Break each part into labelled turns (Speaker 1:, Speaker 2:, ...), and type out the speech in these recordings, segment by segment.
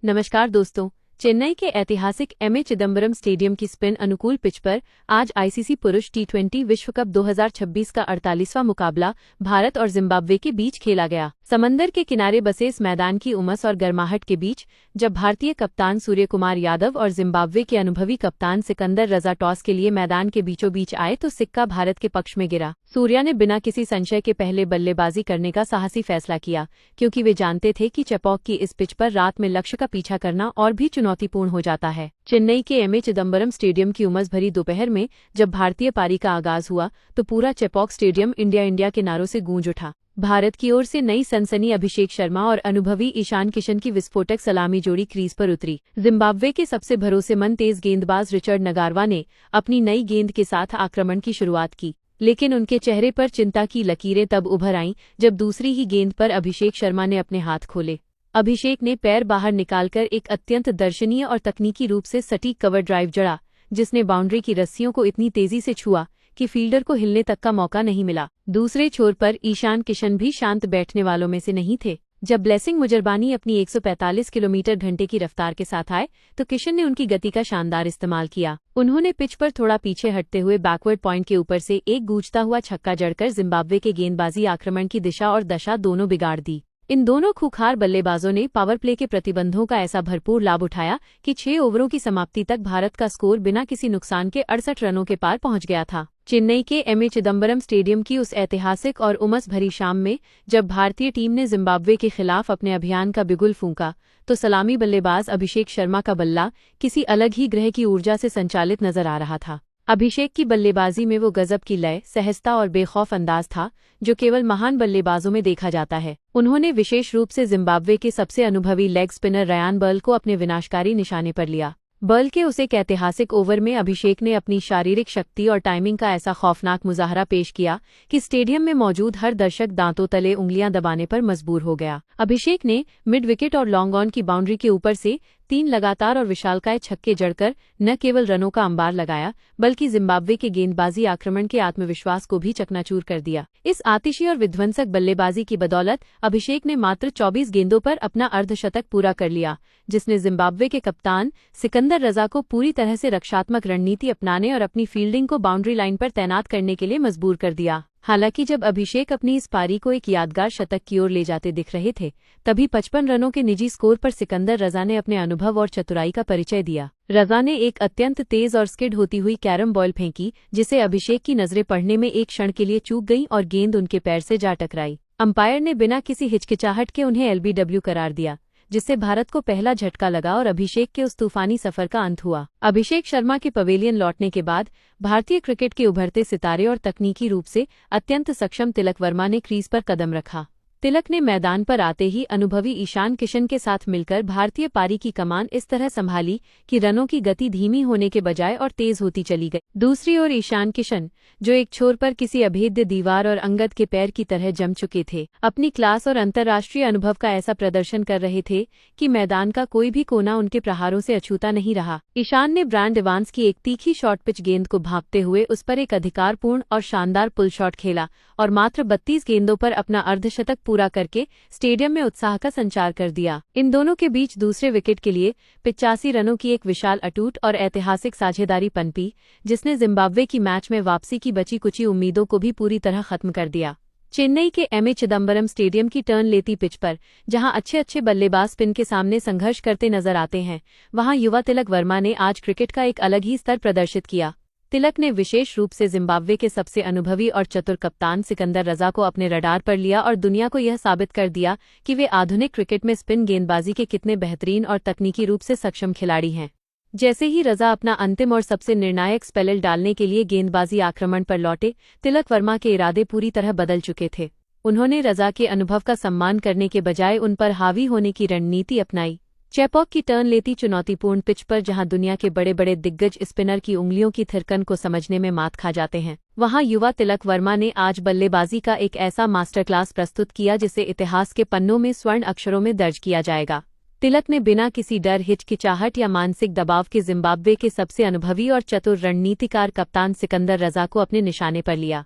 Speaker 1: नमस्कार दोस्तों। चेन्नई के ऐतिहासिक एमए चिदम्बरम स्टेडियम की स्पिन अनुकूल पिच पर आज आईसीसी पुरुष टी20 विश्व कप 2026 का 48वां मुकाबला भारत और जिम्बाब्वे के बीच खेला गया। समंदर के किनारे बसे इस मैदान की उमस और गर्माहट के बीच जब भारतीय कप्तान सूर्यकुमार यादव और जिम्बाब्वे के अनुभवी कप्तान सिकंदर रजा टॉस के लिए मैदान के बीचों बीच आए तो सिक्का भारत के पक्ष में गिरा। सूर्या ने बिना किसी संशय के पहले बल्लेबाजी करने का साहसी फैसला किया, क्योंकि वे जानते थे कि चेपॉक की इस पिच पर रात में लक्ष्य का पीछा करना और भी चुनौतीपूर्ण हो जाता है। चेन्नई के एमए चिदम्बरम स्टेडियम की उमस भरी दोपहर में जब भारतीय पारी का आगाज हुआ तो पूरा चेपॉक स्टेडियम इंडिया इंडिया के नारों से गूंज उठा। भारत की ओर से नई सनसनी अभिषेक शर्मा और अनुभवी ईशान किशन की विस्फोटक सलामी जोड़ी क्रीज पर उतरी। जिम्बाब्वे के सबसे भरोसेमंद तेज गेंदबाज रिचर्ड नगारवा ने अपनी नई गेंद के साथ आक्रमण की शुरुआत की, लेकिन उनके चेहरे पर चिंता की लकीरें तब उभर आईं जब दूसरी ही गेंद पर अभिषेक शर्मा ने अपने हाथ खोले। अभिषेक ने पैर बाहर निकालकर एक अत्यंत दर्शनीय और तकनीकी रूप से सटीक कवर ड्राइव जड़ा, जिसने बाउंड्री की रस्सियों को इतनी तेजी से छुआ कि फील्डर को हिलने तक का मौका नहीं मिला। दूसरे छोर पर ईशान किशन भी शांत बैठने वालों में से नहीं थे। जब ब्लेसिंग मुजरबानी अपनी 145 किलोमीटर घंटे की रफ्तार के साथ आए तो किशन ने उनकी गति का शानदार इस्तेमाल किया। उन्होंने पिच पर थोड़ा पीछे हटते हुए बैकवर्ड पॉइंट के ऊपर से एक गूंजता हुआ छक्का जड़कर जिम्बाब्वे के गेंदबाजी आक्रमण की दिशा और दशा दोनों बिगाड़ दी। इन दोनों खूंखार बल्लेबाजों ने पावर प्ले के प्रतिबंधों का ऐसा भरपूर लाभ उठाया कि 6 ओवरों की समाप्ति तक भारत का स्कोर बिना किसी नुकसान के 68 रनों के पार पहुंच गया था। चेन्नई के एमए चिदम्बरम स्टेडियम की उस ऐतिहासिक और उमस भरी शाम में जब भारतीय टीम ने जिम्बाब्वे के खिलाफ अपने अभियान का बिगुल फूंका तो सलामी बल्लेबाज अभिषेक शर्मा का बल्ला किसी अलग ही ग्रह की ऊर्जा से संचालित नजर आ रहा था। अभिषेक की बल्लेबाजी में वो गजब की लय, सहजता और बेखौफ अंदाज था जो केवल महान बल्लेबाजों में देखा जाता है। उन्होंने विशेष रूप से जिम्बाब्वे के सबसे अनुभवी लेग स्पिनर रयान बर्ल को अपने विनाशकारी निशाने पर लिया। बर्ल के उस एक ऐतिहासिक ओवर में अभिषेक ने अपनी शारीरिक शक्ति और टाइमिंग का ऐसा खौफनाक मुजाहरा पेश किया कि स्टेडियम में मौजूद हर दर्शक दांतों तले उंगलियां दबाने पर मजबूर हो गया। अभिषेक ने मिड विकेट और लॉन्ग ऑन की बाउंड्री के ऊपर से 3 लगातार और विशालकाय छक्के जड़कर न केवल रनों का अंबार लगाया बल्कि जिम्बाब्वे के गेंदबाजी आक्रमण के आत्मविश्वास को भी चकनाचूर कर दिया। इस आतिशी और विध्वंसक बल्लेबाजी की बदौलत अभिषेक ने मात्र 24 गेंदों पर अपना अर्धशतक पूरा कर लिया, जिसने जिम्बाब्वे के कप्तान सिकंदर रजा को पूरी तरह से रक्षात्मक रणनीति अपनाने और अपनी फील्डिंग को बाउंड्री लाइन पर तैनात करने के लिए मजबूर कर दिया। हालांकि जब अभिषेक अपनी इस पारी को एक यादगार शतक की ओर ले जाते दिख रहे थे तभी 55 रनों के निजी स्कोर पर सिकंदर रजा ने अपने अनुभव और चतुराई का परिचय दिया। रजा ने एक अत्यंत तेज और स्किड होती हुई कैरम बॉल फेंकी जिसे अभिषेक की नजरें पढ़ने में एक क्षण के लिए चूक गईं और गेंद उनके पैर से जा टकराई। अंपायर ने बिना किसी हिचकिचाहट के उन्हें एलबीडब्ल्यू करार दिया, जिससे भारत को पहला झटका लगा और अभिषेक के उस तूफानी सफर का अंत हुआ। अभिषेक शर्मा के पवेलियन लौटने के बाद भारतीय क्रिकेट के उभरते सितारे और तकनीकी रूप से अत्यंत सक्षम तिलक वर्मा ने क्रीज पर कदम रखा। तिलक ने मैदान पर आते ही अनुभवी ईशान किशन के साथ मिलकर भारतीय पारी की कमान इस तरह संभाली कि रनों की गति धीमी होने के बजाय और तेज होती चली गई। दूसरी ओर ईशान किशन, जो एक छोर पर किसी अभेद्य दीवार और अंगद के पैर की तरह जम चुके थे, अपनी क्लास और अंतर्राष्ट्रीय अनुभव का ऐसा प्रदर्शन कर रहे थे कि मैदान का कोई भी कोना उनके प्रहारों से अछूता नहीं रहा। ईशान ने ब्रांड एवांस की एक तीखी शॉर्ट पिच गेंद को भांपते हुए उस पर एक अधिकारपूर्ण और शानदार पुल शॉट खेला और मात्र 32 गेंदों पर अपना अर्धशतक पूरा करके स्टेडियम में उत्साह का संचार कर दिया। इन दोनों के बीच दूसरे विकेट के लिए 85 रनों की एक विशाल अटूट और ऐतिहासिक साझेदारी पनपी, जिसने जिम्बाब्वे की मैच में वापसी की बची कुची उम्मीदों को भी पूरी तरह खत्म कर दिया। चेन्नई के एमए चिदम्बरम स्टेडियम की टर्न लेती पिच पर जहां अच्छे बल्लेबाज स्पिन के सामने संघर्ष करते नजर आते हैं, वहां युवा तिलक वर्मा ने आज क्रिकेट का एक अलग ही स्तर प्रदर्शित किया। तिलक ने विशेष रूप से जिम्बाब्वे के सबसे अनुभवी और चतुर कप्तान सिकंदर रजा को अपने रडार पर लिया और दुनिया को यह साबित कर दिया कि वे आधुनिक क्रिकेट में स्पिन गेंदबाजी के कितने बेहतरीन और तकनीकी रूप से सक्षम खिलाड़ी हैं। जैसे ही रजा अपना अंतिम और सबसे निर्णायक स्पेल डालने के लिए गेंदबाजी आक्रमण पर लौटे, तिलक वर्मा के इरादे पूरी तरह बदल चुके थे। उन्होंने रजा के अनुभव का सम्मान करने के बजाय उन पर हावी होने की रणनीति अपनाई। चेपॉक की टर्न लेती चुनौतीपूर्ण पिच पर जहां दुनिया के बड़े बड़े दिग्गज स्पिनर की उंगलियों की थिरकन को समझने में मात खा जाते हैं, वहां युवा तिलक वर्मा ने आज बल्लेबाजी का एक ऐसा मास्टर क्लास प्रस्तुत किया जिसे इतिहास के पन्नों में स्वर्ण अक्षरों में दर्ज किया जाएगा। तिलक ने बिना किसी डर, हिचकिचाहट या मानसिक दबाव के जिम्बाब्वे के सबसे अनुभवी और चतुर रणनीतिकार कप्तान सिकंदर रजा को अपने निशाने पर लिया।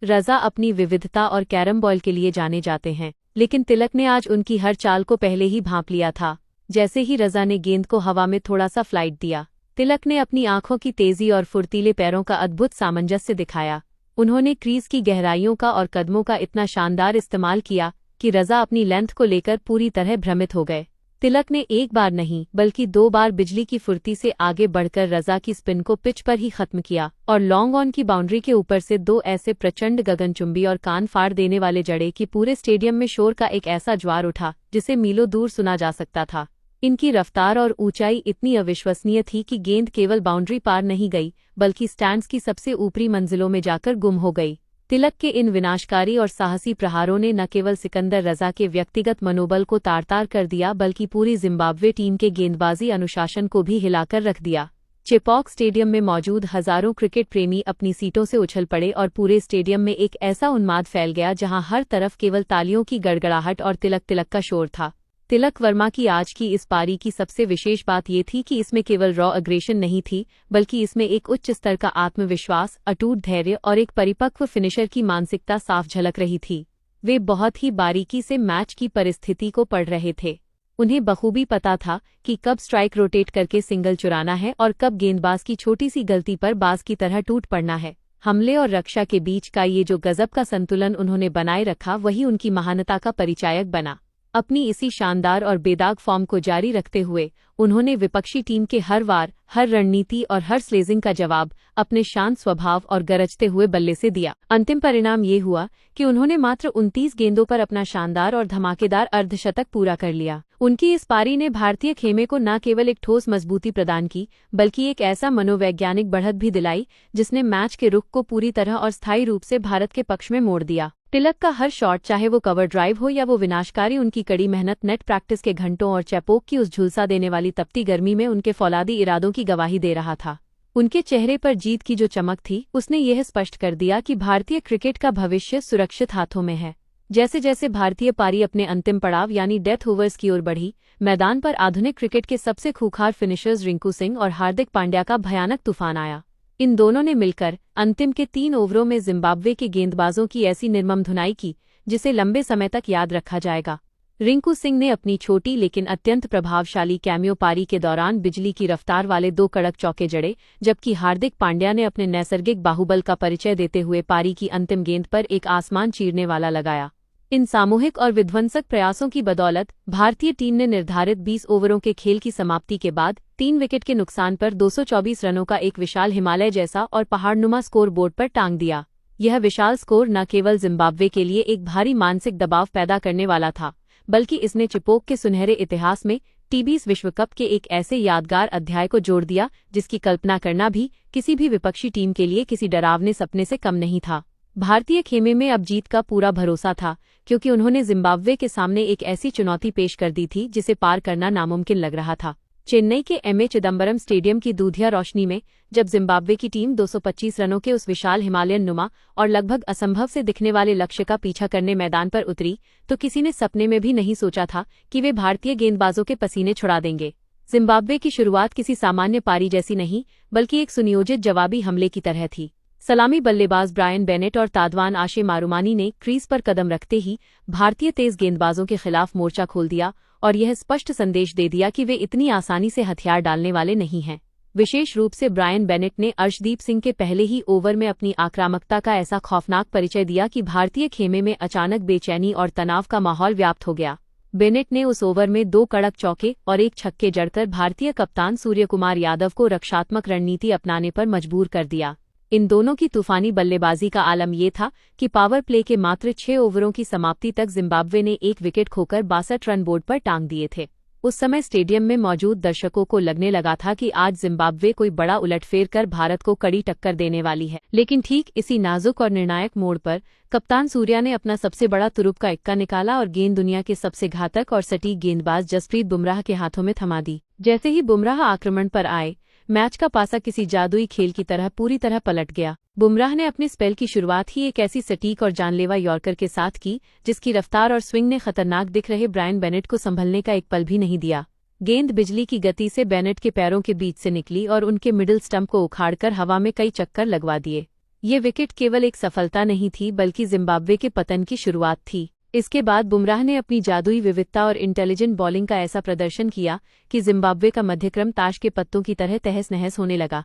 Speaker 1: रजा अपनी विविधता और कैरम बॉल के लिए जाने जाते हैं, लेकिन तिलक ने आज उनकी हर चाल को पहले ही भांप लिया था। जैसे ही रजा ने गेंद को हवा में थोड़ा सा फ्लाइट दिया, तिलक ने अपनी आंखों की तेजी और फुर्तीले पैरों का अद्भुत सामंजस्य दिखाया। उन्होंने क्रीज की गहराइयों का और कदमों का इतना शानदार इस्तेमाल किया कि रजा अपनी लेंथ को लेकर पूरी तरह भ्रमित हो गए। तिलक ने एक बार नहीं बल्कि 2 बार बिजली की फुर्ती से आगे बढ़कर रजा की स्पिन को पिच पर ही खत्म किया और लॉन्ग ऑन की बाउंड्री के ऊपर से 2 ऐसे प्रचंड गगनचुंबी और कान फाड़ देने वाले जड़े कि पूरे स्टेडियम में शोर का एक ऐसा ज्वार उठा जिसे मीलों दूर सुना जा सकता था। इनकी रफ्तार और ऊंचाई इतनी अविश्वसनीय थी कि गेंद केवल बाउंड्री पार नहीं गई बल्कि स्टैंड्स की सबसे ऊपरी मंजिलों में जाकर गुम हो गई। तिलक के इन विनाशकारी और साहसी प्रहारों ने न केवल सिकंदर रजा के व्यक्तिगत मनोबल को तार-तार कर दिया बल्कि पूरी जिम्बाब्वे टीम के गेंदबाजी अनुशासन को भी हिलाकर रख दिया। चेपॉक स्टेडियम में मौजूद हजारों क्रिकेट प्रेमी अपनी सीटों से उछल पड़े और पूरे स्टेडियम में एक ऐसा उन्माद फैल गया जहां हर तरफ केवल तालियों की गड़गड़ाहट और तिलक तिलक का शोर था। तिलक वर्मा की आज की इस पारी की सबसे विशेष बात ये थी कि इसमें केवल रॉ अग्रेशन नहीं थी बल्कि इसमें एक उच्च स्तर का आत्मविश्वास, अटूट धैर्य और एक परिपक्व फिनिशर की मानसिकता साफ झलक रही थी। वे बहुत ही बारीकी से मैच की परिस्थिति को पढ़ रहे थे। उन्हें बखूबी पता था कि कब स्ट्राइक रोटेट करके सिंगल चुराना है और कब गेंदबाज की छोटी सी गलती पर बाज की तरह टूट पड़ना है। हमले और रक्षा के बीच का ये जो गजब का संतुलन उन्होंने बनाए रखा वही उनकी महानता का परिचायक बना। अपनी इसी शानदार और बेदाग फॉर्म को जारी रखते हुए उन्होंने विपक्षी टीम के हर वार, हर रणनीति और हर स्लेजिंग का जवाब अपने शांत स्वभाव और गरजते हुए बल्ले से दिया। अंतिम परिणाम ये हुआ कि उन्होंने मात्र 29 गेंदों पर अपना शानदार और धमाकेदार अर्धशतक पूरा कर लिया। उनकी इस पारी ने भारतीय खेमे को न केवल एक ठोस मजबूती प्रदान की बल्कि एक ऐसा मनोवैज्ञानिक बढ़त भी दिलाई जिसने मैच के रुख को पूरी तरह और स्थायी रूप से भारत के पक्ष में मोड़ दिया। तिलक का हर शॉट, चाहे वो कवर ड्राइव हो या वो विनाशकारी उनकी कड़ी मेहनत, नेट प्रैक्टिस के घंटों और चेपोक की उस झुलसा देने वाली तपती गर्मी में उनके फौलादी इरादों की गवाही दे रहा था। उनके चेहरे पर जीत की जो चमक थी उसने यह स्पष्ट कर दिया कि भारतीय क्रिकेट का भविष्य सुरक्षित हाथों में है। जैसे जैसे भारतीय पारी अपने अंतिम पड़ाव यानी डेथ ओवर्स की ओर बढ़ी, मैदान पर आधुनिक क्रिकेट के सबसे खूंखार फिनिशर्स रिंकू सिंह और हार्दिक पांड्या का भयानक तूफान आया। इन दोनों ने मिलकर अंतिम के 3 ओवरों में जिम्बाब्वे के गेंदबाजों की ऐसी निर्मम धुनाई की जिसे लंबे समय तक याद रखा जाएगा। रिंकू सिंह ने अपनी छोटी लेकिन अत्यंत प्रभावशाली कैमियो पारी के दौरान बिजली की रफ्तार वाले 2 कड़क चौके जड़े, जबकि हार्दिक पांड्या ने अपने नैसर्गिक बाहुबल का परिचय देते हुए पारी की अंतिम गेंद पर एक आसमान चीरने वाला लगाया। इन सामूहिक और विध्वंसक प्रयासों की बदौलत भारतीय टीम ने निर्धारित 20 ओवरों के खेल की समाप्ति के बाद 3 विकेट के नुकसान पर 224 रनों का एक विशाल हिमालय जैसा और पहाड़नुमा स्कोर बोर्ड पर टांग दिया। यह विशाल स्कोर न केवल जिम्बाब्वे के लिए एक भारी मानसिक दबाव पैदा करने वाला था बल्कि इसने चेपोक के सुनहरे इतिहास में टी20 विश्व कप के एक ऐसे यादगार अध्याय को जोड़ दिया जिसकी कल्पना करना भी किसी भी विपक्षी टीम के लिए किसी डरावने सपने से कम नहीं था। भारतीय खेमे में अब जीत का पूरा भरोसा था क्योंकि उन्होंने जिम्बाब्वे के सामने एक ऐसी चुनौती पेश कर दी थी जिसे पार करना नामुमकिन लग रहा था। चेन्नई के एमए चिदम्बरम स्टेडियम की दूधिया रोशनी में जब जिम्बाब्वे की टीम 225 रनों के उस विशाल हिमालयन नुमा और लगभग असंभव से दिखने वाले लक्ष्य का पीछा करने मैदान पर उतरी तो किसी ने सपने में भी नहीं सोचा था कि वे भारतीय गेंदबाजों के पसीने छुड़ा देंगे। जिम्बाब्वे की शुरुआत किसी सामान्य पारी जैसी नहीं बल्कि एक सुनियोजित जवाबी हमले की तरह थी। सलामी बल्लेबाज ब्रायन बेनेट और तादवान आशे मारूमानी ने क्रीज पर कदम रखते ही भारतीय तेज गेंदबाजों के खिलाफ मोर्चा खोल दिया और यह स्पष्ट संदेश दे दिया कि वे इतनी आसानी से हथियार डालने वाले नहीं हैं। विशेष रूप से ब्रायन बेनेट ने अर्शदीप सिंह के पहले ही ओवर में अपनी आक्रामकता का ऐसा खौफनाक परिचय दिया कि भारतीय खेमे में अचानक बेचैनी और तनाव का माहौल व्याप्त हो गया। बेनेट ने उस ओवर में 2 कड़क चौके और एक छक्के जड़कर भारतीय कप्तान सूर्यकुमार यादव को रक्षात्मक रणनीति अपनाने पर मजबूर कर दिया। इन दोनों की तूफानी बल्लेबाजी का आलम ये था कि पावर प्ले के मात्र 6 ओवरों की समाप्ति तक जिम्बाब्वे ने 1 विकेट खोकर 62 रन बोर्ड पर टांग दिए थे। उस समय स्टेडियम में मौजूद दर्शकों को लगने लगा था कि आज जिम्बाब्वे कोई बड़ा उलटफेर कर भारत को कड़ी टक्कर देने वाली है। लेकिन ठीक इसी नाजुक और निर्णायक मोड़ पर कप्तान सूर्या ने अपना सबसे बड़ा तुरुप का इक्का निकाला और गेंद दुनिया के सबसे घातक और सटीक गेंदबाज जसप्रीत बुमराह के हाथों में थमा दी। जैसे ही बुमराह आक्रमण पर आए, मैच का पासा किसी जादुई खेल की तरह पूरी तरह पलट गया। बुमराह ने अपने स्पेल की शुरुआत ही एक ऐसी सटीक और जानलेवा यॉर्कर के साथ की जिसकी रफ्तार और स्विंग ने खतरनाक दिख रहे ब्रायन बेनेट को संभलने का एक पल भी नहीं दिया। गेंद बिजली की गति से बेनेट के पैरों के बीच से निकली और उनके मिडिल स्टंप को उखाड़कर हवा में कई चक्कर लगवा दिए। ये विकेट केवल एक सफलता नहीं थी बल्कि जिम्बाब्वे के पतन की शुरुआत थी। इसके बाद बुमराह ने अपनी जादुई विविधता और इंटेलिजेंट बॉलिंग का ऐसा प्रदर्शन किया कि जिम्बाब्वे का मध्यक्रम ताश के पत्तों की तरह तहस नहस होने लगा।